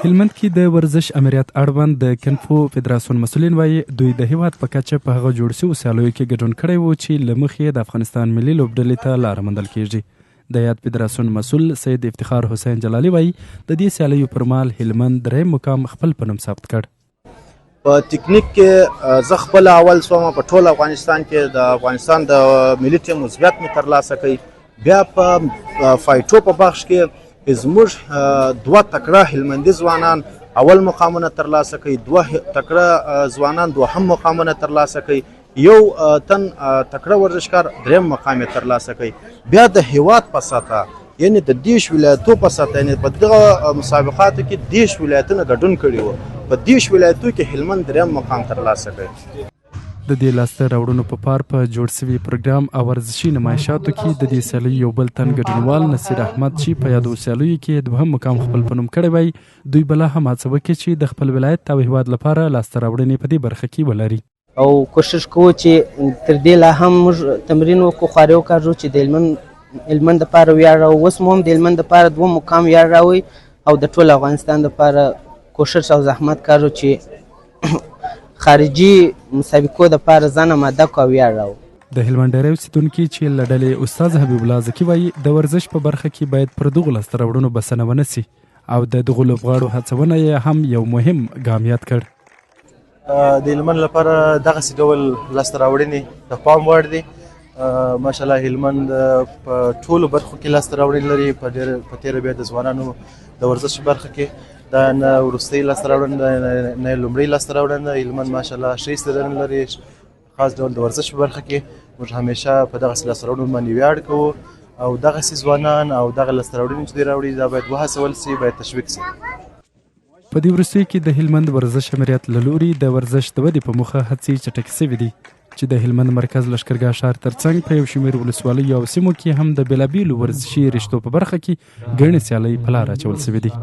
هلمند کې د ورزش امریت اړوند د کنفو فدراسون مسوولین وايي دوی د هیواد په کچه په هغه جوړ شویو سیالیو کې ګډون کړی و چې له مخې د افغانستان ملي لوبډلې ته لاره موندل کیږي. د یاد فدراسون مسؤل سید افتخار حسین جلالي وايي د دې سیالیو پر مهال هلمند دریم مقام خپل په نوم ثبت کړ. په ټیکنیک کې زه خپل اول سوم په ټول افغانستان کې د افغانستان د ملي ټیم مثبت مې ترلاسه کړ. بیا په فایټو په بخش کې زموږ دوه تکړه هلمندي ځوانان اول مقامونه ترلاسه کوي، دوه تکړه ځوانان دوهم مقامونه ترلاسه کوي، یو تن تکړه ورزشکار دریم مقام یې ترلاسه کوي. بیا د هیواد په سطحه یعنی د 10 ولایتو په سطحه یعنی په دغه مسابقاتو کې 10 ولایتونه ګډون کړي وو، په 10 ولایتو کې هلمند دریم مقام ترلاسه کوي. د دې لاسته راوړنو په پار په جوړ شوي پروګرام او ورزشي نمایشاتو کې د دې سیالیو یو بل تن ګډونوال نصیر احمد چې په یادو سیالیو کې دوهم مقام خپل په نوم کړی وای، دوی بله هم هڅه وکړي چې د خپل ولایت او هیواد لپاره لاسته راوړنې په دې برخه کې ولري او کوشش کوو چې تر دې لا هم موږ تمرین وکړو، خواري وکړو چې د هلمند لپاره ویاړ راوړو. اوس مو هم د هلمند لپاره دوه مقام ویاړ راوړي او د ټول افغانستان لپاره کوشش او زحمت کارو چې خارجي مسابقو د پاره ځان آماده کو ویاړ راو. د هلمند ډېری اوسېدونکي چې له ډلې استاد حبیب الله زکي وایي د ورزش په برخه کې باید پر دغو لاسته راوړنو بسنه ونه سي او د دغو لوبغاړو هڅونه یې هم یو مهم ګام یاد کړ. د هلمند لپاره دغسې ډول لاسته راوړنې د پام وړ دي. ماشاءالله هلمند په ټولو برخو کې لاسته راوړنې لري. په تېره بیا د ځوانانو د ورزش برخه کې دا نه وروستۍ لاسته راوړنه نه لومړۍ لاسته راوړنه. هلمند ماشاءالله ښه استعدادونه لري، خاص ډول د ورزش په برخه کې موږ همیشه په دغسې لاسته راوړنو باندې ویاړ کوو او دغسې ځوانان او دغه لاسته راوړنې چې دوی راوړي دا باید وهڅول سي، باید تشویق سي. په دې وروستیو کې د هلمند ورزش امریت له لوري د ورزش د ودې په موخه هڅې چټکې سوي دي چې د هلمند مرکز لښکرګاه ښار ترڅنګ په یو شمېر ولسوالیو او سیمو کې هم د بېلابېلو ورزشي رشتو په برخه کې ګڼې سیالۍ په لار اچول سوي دي.